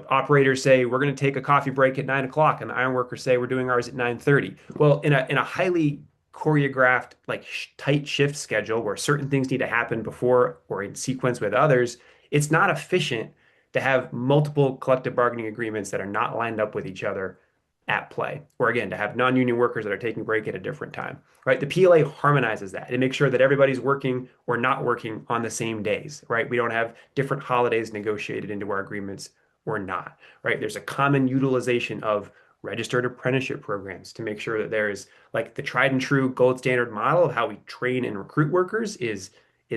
Operators say we're going to take a coffee break at 9 o'clock, and the ironworkers say we're doing ours at 9:30. Well, in a highly choreographed, like tight shift schedule where certain things need to happen before or in sequence with others, it's not efficient to have multiple collective bargaining agreements that are not lined up with each other at play, or again, to have non-union workers that are taking a break at a different time, right? The PLA harmonizes that. It makes sure that everybody's working or not working on the same days, right? We don't have different holidays negotiated into our agreements or not, right? There's a common utilization of registered apprenticeship programs to make sure that there is like the tried and true gold standard model of how we train and recruit workers is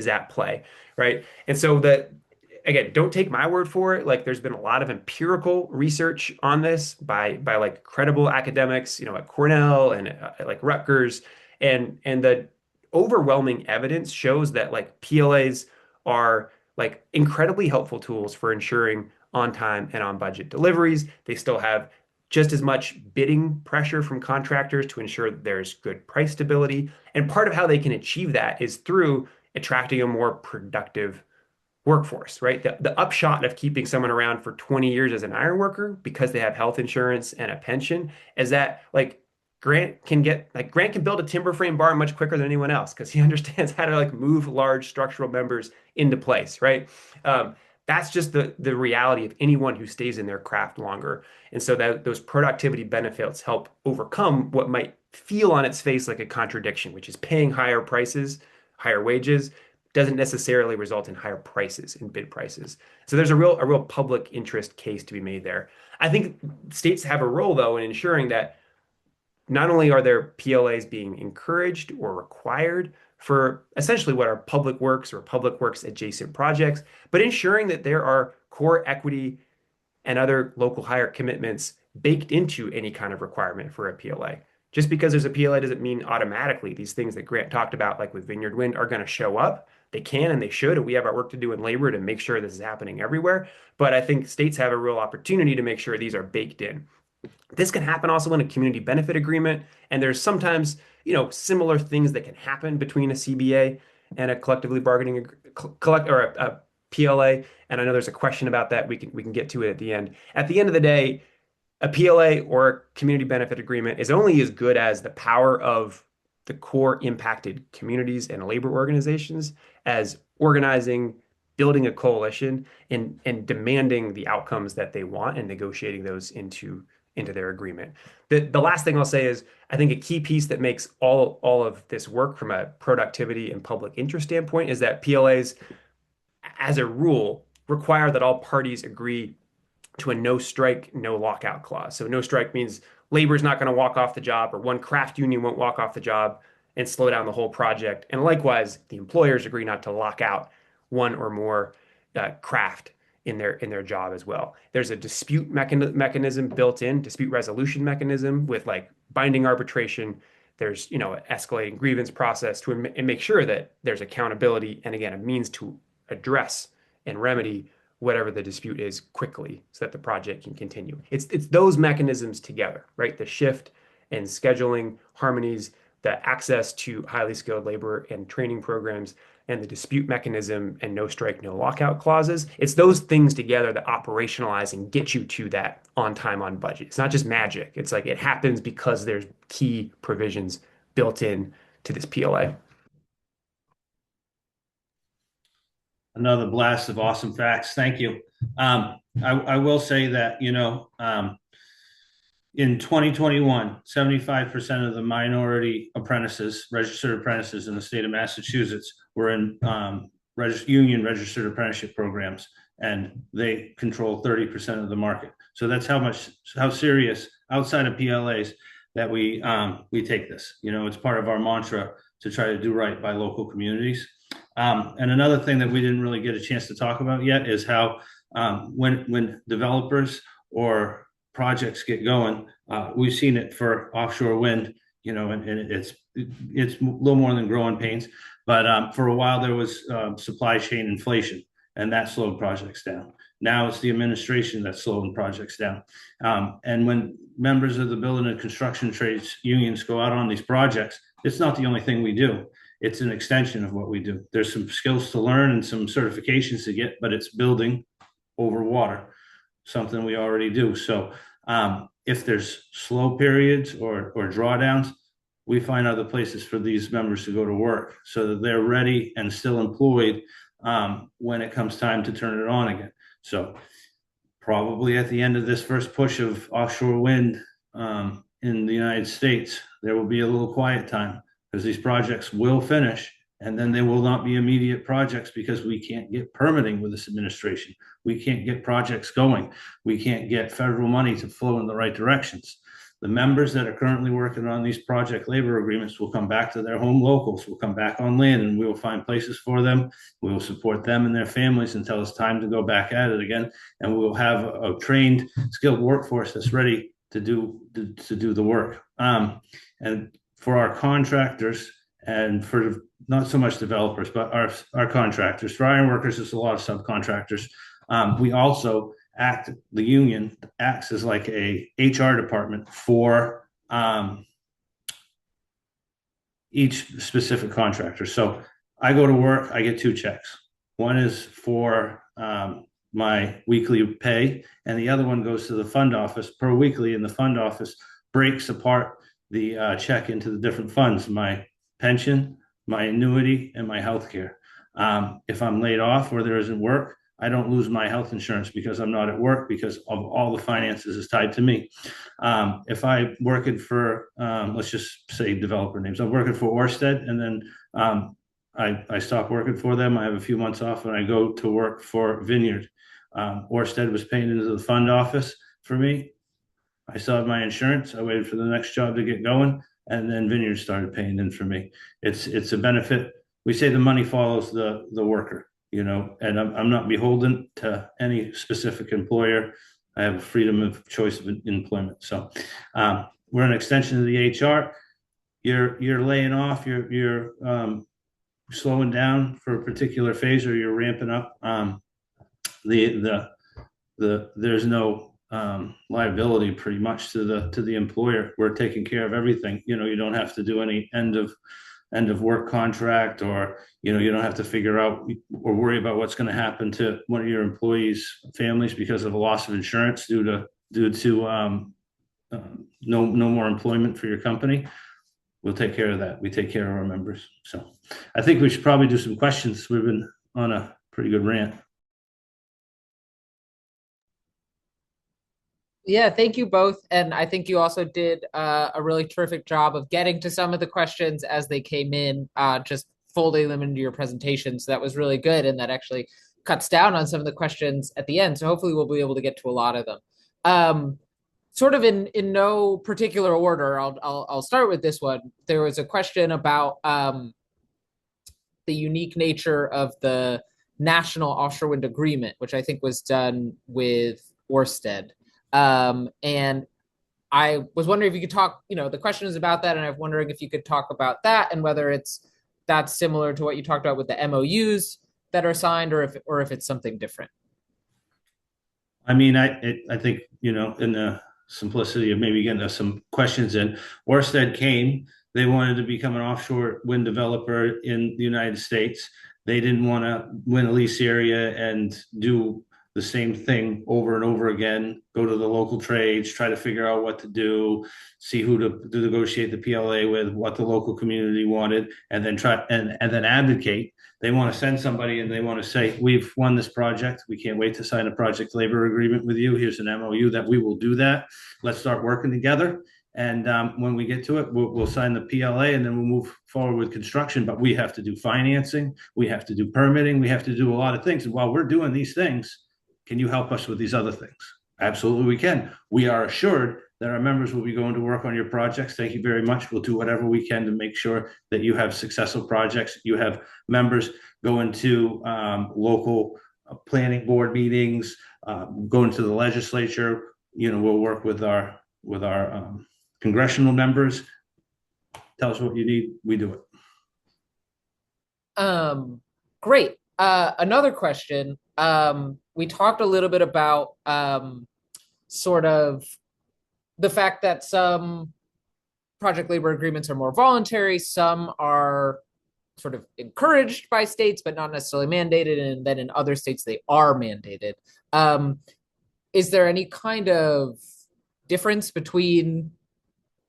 at play, right? And so that, again, don't take my word for it. Like there's been a lot of empirical research on this by like credible academics, at Cornell and like Rutgers, and the overwhelming evidence shows that like PLAs are like incredibly helpful tools for ensuring on time and on budget deliveries. They still have just as much bidding pressure from contractors to ensure that there's good price stability. And part of how they can achieve that is through attracting a more productive workforce, right? The upshot of keeping someone around for 20 years as an iron worker because they have health insurance and a pension is that like Grant can build a timber frame barn much quicker than anyone else because he understands how to like move large structural members into place, right? Um, that's just the reality of anyone who stays in their craft longer. And so that those productivity benefits help overcome what might feel on its face like a contradiction, which is paying higher prices, higher wages, doesn't necessarily result in higher prices in bid prices. So there's a real public interest case to be made there. I think states have a role though in ensuring that not only are there PLAs being encouraged or required for essentially what are public works or public works adjacent projects, but ensuring that there are core equity and other local hire commitments baked into any kind of requirement for a PLA. Just because there's a PLA doesn't mean automatically these things that Grant talked about, like with Vineyard Wind, are going to show up. They can and they should, and we have our work to do in labor to make sure this is happening everywhere. But I think states have a real opportunity to make sure these are baked in. This can happen also in a community benefit agreement, and there's sometimes, similar things that can happen between a CBA and a collectively bargaining collect or a PLA. And I know there's a question about that. We can get to it at the end. At the end of the day, a PLA or a community benefit agreement is only as good as the power of the core impacted communities and labor organizations as organizing, building a coalition, and demanding the outcomes that they want and negotiating those into their agreement. The last thing I'll say is I think a key piece that makes all of this work from a productivity and public interest standpoint is that PLAs, as a rule, require that all parties agree to a no strike, no lockout clause. So no strike means labor is not going to walk off the job, or one craft union won't walk off the job and slow down the whole project. And likewise, the employers agree not to lock out one or more craft in their job as well. There's a dispute mechanism built in, dispute resolution mechanism with like binding arbitration. There's escalating grievance process to make sure that there's accountability and again a means to address and remedy whatever the dispute is quickly so that the project can continue. It's those mechanisms together, right? The shift and scheduling harmonies, the access to highly skilled labor and training programs, and the dispute mechanism and no strike, no lockout clauses. It's those things together that operationalize and get you to that on time, on budget. It's not just magic. It's like it happens because there's key provisions built in to this PLA. Another blast of awesome facts. Thank you. I will say that, in 2021, 75% of the minority apprentices, registered apprentices in the state of Massachusetts were in union registered apprenticeship programs, and they control 30% of the market. So that's how serious outside of PLAs that we take this. It's part of our mantra to try to do right by local communities. And another thing that we didn't really get a chance to talk about yet is how when developers or projects get going, we've seen it for offshore wind, and it's a little more than growing pains. But for a while there was supply chain inflation, and that slowed projects down. Now it's the administration that's slowing projects down. And when members of the building and construction trades unions go out on these projects, it's not the only thing we do. It's an extension of what we do. There's some skills to learn and some certifications to get, but it's building over water, something we already do. So if there's slow periods or drawdowns, we find other places for these members to go to work so that they're ready and still employed when it comes time to turn it on again. So probably at the end of this first push of offshore wind in the United States, there will be a little quiet time because these projects will finish, and then they will not be immediate projects because we can't get permitting with this administration. We can't get projects going. We can't get federal money to flow in the right directions. The members that are currently working on these project labor agreements will come back to their home locals, will come back on land, and we will find places for them. We will support them and their families until it's time to go back at it again. And we will have a trained, skilled workforce that's ready to do the work. And for our contractors and for not so much developers, but our contractors, for ironworkers, there's a lot of subcontractors. We also the union acts as like a HR department for each specific contractor. So I go to work, I get two checks. One is for my weekly pay, and the other one goes to the fund office per weekly, and the fund office breaks apart the check into the different funds: my pension, my annuity, and my health care. If I'm laid off or there isn't work, I don't lose my health insurance because I'm not at work, because of all the finances is tied to me. If I'm working for, let's just say developer names, I'm working for Orsted, and then I stop working for them. I have a few months off, and I go to work for Vineyard. Orsted was paying into the fund office for me. I still have my insurance. I waited for the next job to get going, and then Vineyard started paying in for me. It's a benefit. We say the money follows the worker, and I'm not beholden to any specific employer. I have a freedom of choice of employment. So we're an extension of the HR. You're laying off. You're slowing down for a particular phase, or you're ramping up. There's no liability pretty much to the employer. We're taking care of everything. You don't have to do any end of work contract, or you don't have to figure out or worry about what's going to happen to one of your employees' families because of a loss of insurance due to no more employment for your company. We'll take care of that. We take care of our members. So I think we should probably do some questions. We've been on a pretty good rant. Yeah, thank you both. And I think you also did a really terrific job of getting to some of the questions as they came in, just folding them into your presentation. So that was really good. And that actually cuts down on some of the questions at the end. So hopefully we'll be able to get to a lot of them. Sort of in no particular order, I'll start with this one. There was a question about the unique nature of the National Offshore Wind Agreement, which I think was done with Ørsted. And I was wondering if you could talk, the question is about that, and I'm wondering if you could talk about that and whether that's similar to what you talked about with the MOUs that are signed, or if it's something different. I mean, I think, in the simplicity of maybe getting some questions in, Ørsted came, they wanted to become an offshore wind developer in the United States. They didn't want to win a lease area and do the same thing over and over again, go to the local trades, try to figure out what to do, see who to negotiate the PLA with, what the local community wanted, and then try and then advocate. They want to send somebody and they want to say, we've won this project. We can't wait to sign a project labor agreement with you. Here's an MOU that we will do that. Let's start working together. And when we get to it, we'll sign the PLA, and then we'll move forward with construction. But we have to do financing. We have to do permitting. We have to do a lot of things. And while we're doing these things, can you help us with these other things? Absolutely, we can. We are assured that our members will be going to work on your projects. Thank you very much. We'll do whatever we can to make sure that you have successful projects. You have members going to local planning board meetings, going to the legislature. We'll work with our congressional members. Tell us what you need. We do it. Great. Another question. We talked a little bit about sort of the fact that some project labor agreements are more voluntary, some are sort of encouraged by states, but not necessarily mandated, and then in other states they are mandated. Is there any kind of difference between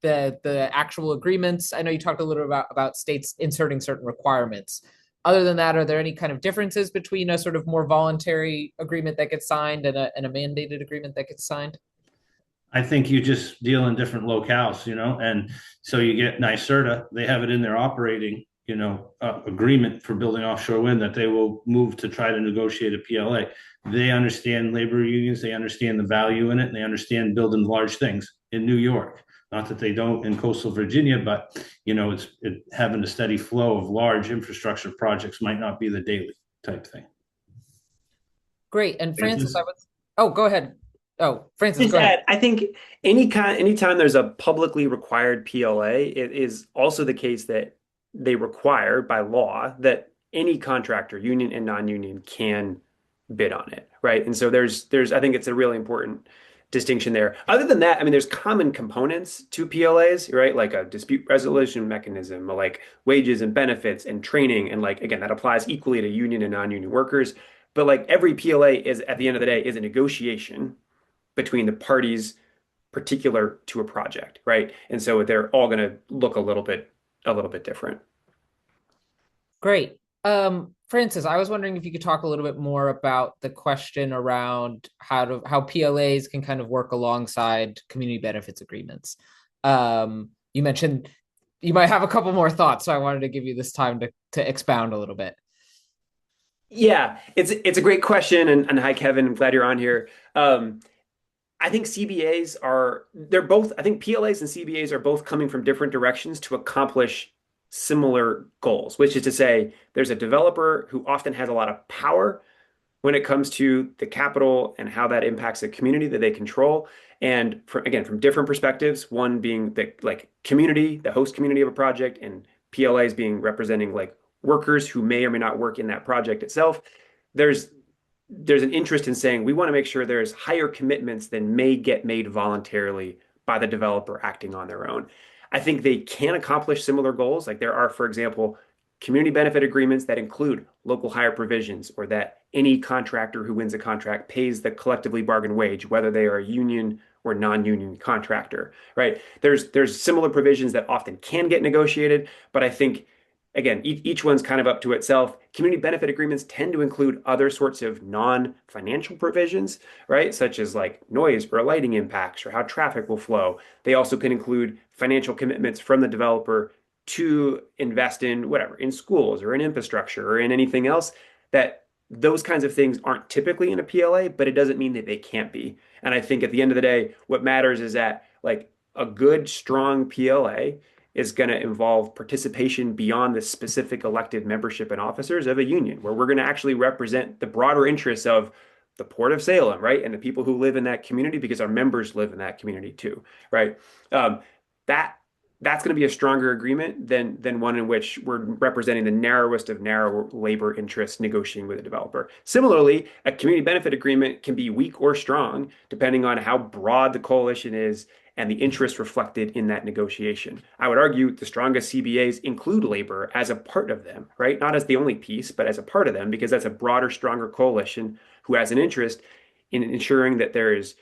the actual agreements? I know you talked a little about states inserting certain requirements. Other than that, are there any kind of differences between a sort of more voluntary agreement that gets signed and a mandated agreement that gets signed? I think you just deal in different locales, and so you get NYSERDA, they have it in their operating, agreement for building offshore wind that they will move to try to negotiate a PLA. They understand labor unions, they understand the value in it, and they understand building large things in New York. Not that they don't in coastal Virginia, but having a steady flow of large infrastructure projects might not be the daily type thing. Great. And Francis, go ahead. Oh, Francis, just go ahead. I think anytime there's a publicly required PLA, it is also the case that they require by law that any contractor, union and non-union, can bid on it, right? And so there's I think it's a really important distinction there. Other than that, I mean, there's common components to PLAs, right? Like a dispute resolution mechanism, like wages and benefits and training, and like again, that applies equally to union and non-union workers. But like every PLA is at the end of the day is a negotiation between the parties particular to a project, right? And so they're all going to look a little bit different. Great. Francis, I was wondering if you could talk a little bit more about the question around how PLAs can kind of work alongside community benefits agreements. You mentioned you might have a couple more thoughts, so I wanted to give you this time to expound a little bit. Yeah, it's a great question, and hi Kevin, I'm glad you're on here. I think I think PLAs and CBAs are both coming from different directions to accomplish similar goals, which is to say there's a developer who often has a lot of power when it comes to the capital and how that impacts the community that they control. And again, from different perspectives, one being the like community, the host community of a project, and PLAs being representing like workers who may or may not work in that project itself. There's there's an interest in saying we want to make sure there's higher commitments than may get made voluntarily by the developer acting on their own. I think they can accomplish similar goals. Like there are, for example, community benefit agreements that include local hire provisions, or that any contractor who wins a contract pays the collectively bargained wage, whether they are a union or non-union contractor, right? There's similar provisions that often can get negotiated, but I think again, each one's kind of up to itself. Community benefit agreements tend to include other sorts of non-financial provisions, right? Such as like noise or lighting impacts or how traffic will flow. They also can include financial commitments from the developer to invest in whatever, in schools or in infrastructure or in anything else. That those kinds of things aren't typically in a PLA, but it doesn't mean that they can't be. And I think at the end of the day, what matters is that like a good, strong PLA is going to involve participation beyond the specific elected membership and officers of a union, where we're going to actually represent the broader interests of the Port of Salem, right? And the people who live in that community, because our members live in that community too, right? Um, that that's going to be a stronger agreement than one in which we're representing the narrowest of narrow labor interests negotiating with a developer. Similarly, a community benefit agreement can be weak or strong depending on how broad the coalition is and the interest reflected in that negotiation. I would argue the strongest CBAs include labor as a part of them, right? Not as the only piece, but as a part of them, because that's a broader, stronger coalition who has an interest in ensuring that there is,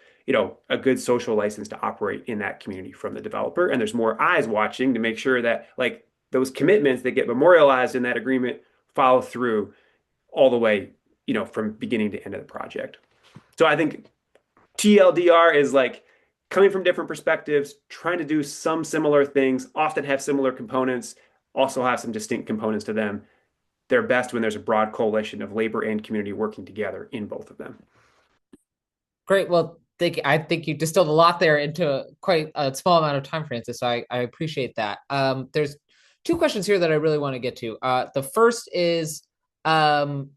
a good social license to operate in that community from the developer. And there's more eyes watching to make sure that like those commitments that get memorialized in that agreement follow through all the way, from beginning to end of the project. So I think TLDR is like coming from different perspectives, trying to do some similar things, often have similar components, also have some distinct components to them. They're best when there's a broad coalition of labor and community working together in both of them. Great. Well, I think you distilled a lot there into quite a small amount of time, Francis. So I appreciate that. There's two questions here that I really want to get to. The first is in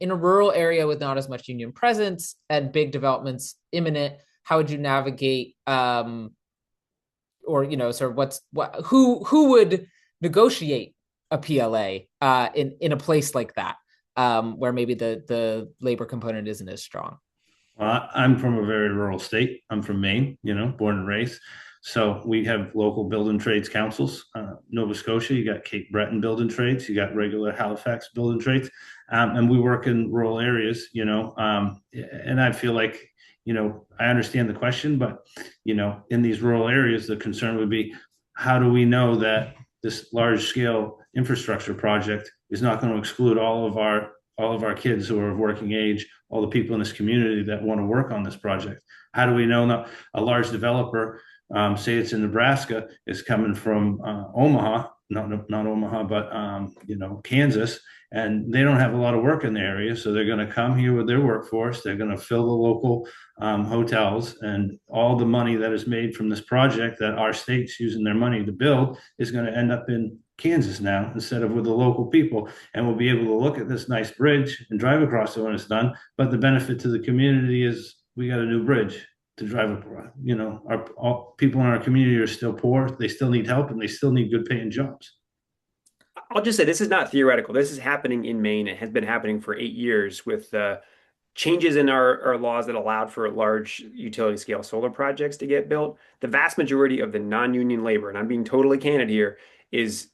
a rural area with not as much union presence and big developments imminent, how would you navigate or sort of who would negotiate a PLA in a place like that where maybe the labor component isn't as strong? I'm from a very rural state. I'm from Maine, born and raised. So we have local building trades councils. Nova Scotia, you got Cape Breton building trades, you got regular Halifax building trades, and we work in rural areas. And I feel like, I understand the question, but in these rural areas, the concern would be, how do we know that this large scale infrastructure project is not going to exclude all of our kids who are of working age, all the people in this community that want to work on this project? How do we know that a large developer, say it's in Nebraska, is coming from Omaha, not Omaha, but Kansas, and they don't have a lot of work in the area, so they're going to come here with their workforce. They're going to fill the local hotels, and all the money that is made from this project that our state's using their money to build is going to end up in Kansas now instead of with the local people. And we'll be able to look at this nice bridge and drive across it when it's done. But the benefit to the community is we got a new bridge to drive across. All people in our community are still poor. They still need help, and they still need good paying jobs. I'll just say this is not theoretical. This is happening in Maine. It has been happening for 8 years with changes in our laws that allowed for large utility scale solar projects to get built, the vast majority of the non-union labor, and I'm being totally candid here, is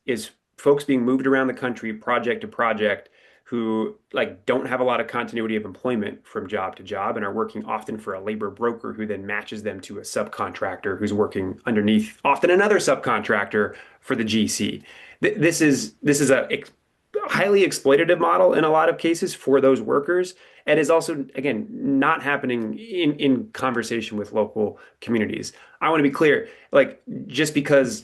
folks being moved around the country project to project who like don't have a lot of continuity of employment from job to job and are working often for a labor broker who then matches them to a subcontractor who's working underneath often another subcontractor for the GC. This is a highly exploitative model in a lot of cases for those workers, and is also, again, not happening in conversation with local communities. I want to be clear, like just because,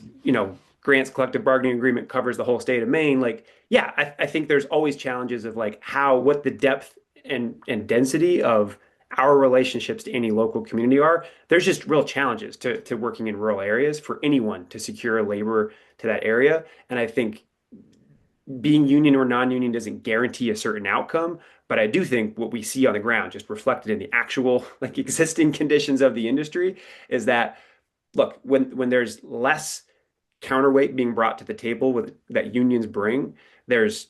Grant's collective bargaining agreement covers the whole state of Maine, like, yeah, I think there's always challenges of like what the depth and density of our relationships to any local community are. There's just real challenges to working in rural areas for anyone to secure labor to that area. And I think being union or non-union doesn't guarantee a certain outcome, but I do think what we see on the ground, just reflected in the actual like existing conditions of the industry, is that look, when there's less counterweight being brought to the table with that unions bring, there's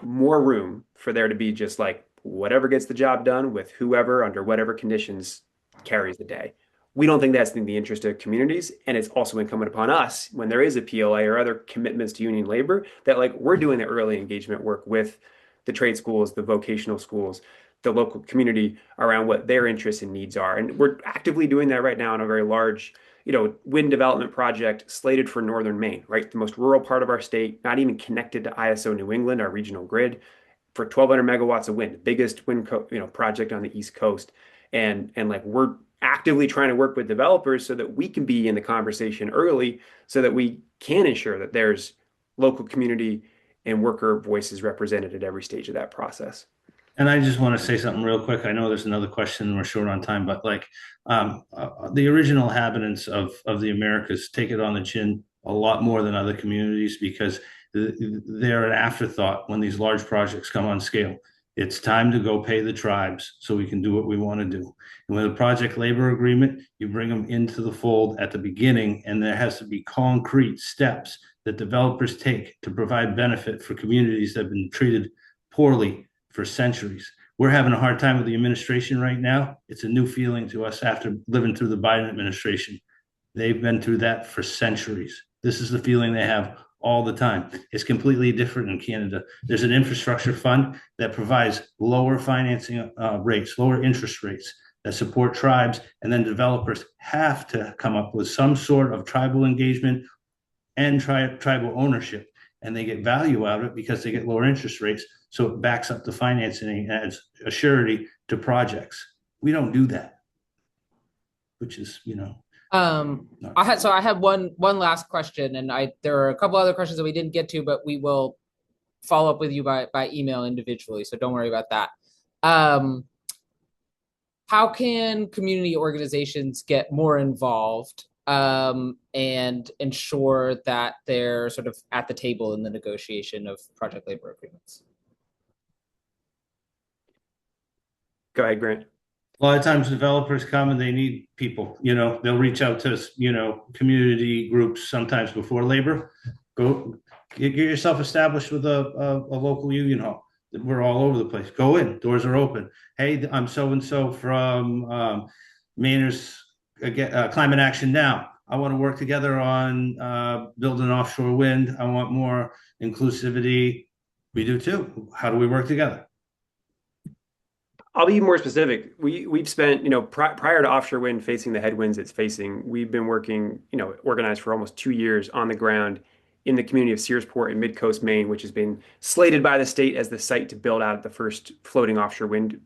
more room for there to be just like whatever gets the job done with whoever under whatever conditions carries the day. We don't think that's in the interest of communities. And it's also incumbent upon us when there is a PLA or other commitments to union labor that like we're doing the early engagement work with the trade schools, the vocational schools, the local community around what their interests and needs are. And we're actively doing that right now in a very large, wind development project slated for northern Maine, right? The most rural part of our state, not even connected to ISO New England, our regional grid, for 1,200 megawatts of wind, biggest project on the East Coast. And like we're actively trying to work with developers so that we can be in the conversation early so that we can ensure that there's local community and worker voices represented at every stage of that process. And I just want to say something real quick. I know there's another question and we're short on time, but like the original inhabitants of the Americas take it on the chin a lot more than other communities because they're an afterthought when these large projects come on scale. It's time to go pay the tribes so we can do what we want to do. And with a project labor agreement, you bring them into the fold at the beginning, and there has to be concrete steps that developers take to provide benefit for communities that have been treated poorly for centuries. We're having a hard time with the administration right now. It's a new feeling to us after living through the Biden administration. They've been through that for centuries. This is the feeling they have all the time. It's completely different in Canada. There's an infrastructure fund that provides lower financing rates, lower interest rates that support tribes, and then developers have to come up with some sort of tribal engagement and tribal ownership, and they get value out of it because they get lower interest rates. So it backs up the financing and adds a surety to projects. We don't do that, which is, I had one last question, and there are a couple other questions that we didn't get to, but we will follow up with you by email individually. So don't worry about that. How can community organizations get more involved and ensure that they're sort of at the table in the negotiation of project labor agreements? Go ahead, Grant. A lot of times developers come and they need people, they'll reach out to, community groups sometimes before labor. Go get yourself established with a local union hall. We're all over the place. Go in, doors are open. Hey, I'm so-and-so from Maine's Climate Action Now. I want to work together on building offshore wind. I want more inclusivity. We do too. How do we work together? I'll be more specific. We've spent, prior to offshore wind facing the headwinds it's facing, we've been working, organized for almost 2 years on the ground in the community of Searsport in Mid-Coast, Maine, which has been slated by the state as the site to build out the first floating offshore wind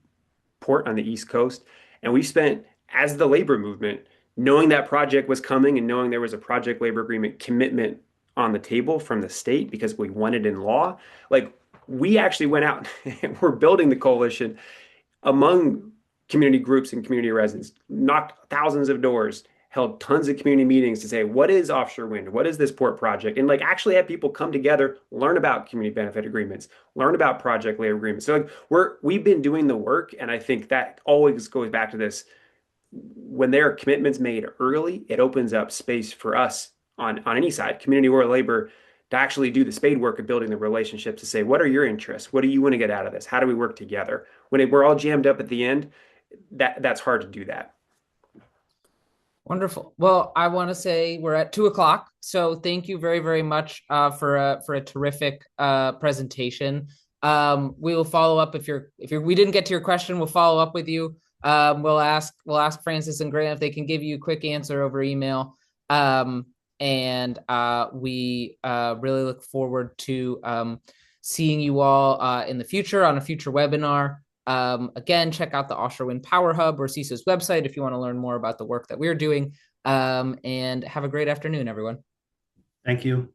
port on the East Coast. And we've spent, as the labor movement, knowing that project was coming and knowing there was a project labor agreement commitment on the table from the state because we wanted in law, like we actually went out and we're building the coalition among community groups and community residents, knocked thousands of doors, held tons of community meetings to say, what is offshore wind? What is this port project? And like actually have people come together, learn about community benefit agreements, learn about project labor agreements. So like we've been doing the work. And I think that always goes back to this. When there are commitments made early, it opens up space for us on any side, community or labor, to actually do the spade work of building the relationships to say, what are your interests? What do you want to get out of this? How do we work together? When we're all jammed up at the end, that's hard to do that. Wonderful. Well, I want to say we're at 2:00. So thank you very, very much for a terrific presentation. We will follow up if we didn't get to your question, we'll follow up with you. We'll ask Francis and Grant if they can give you a quick answer over email. And we really look forward to seeing you all in the future on a future webinar. Again, check out the Offshore Wind Power Hub or CESA's website if you want to learn more about the work that we're doing. And have a great afternoon, everyone. Thank you.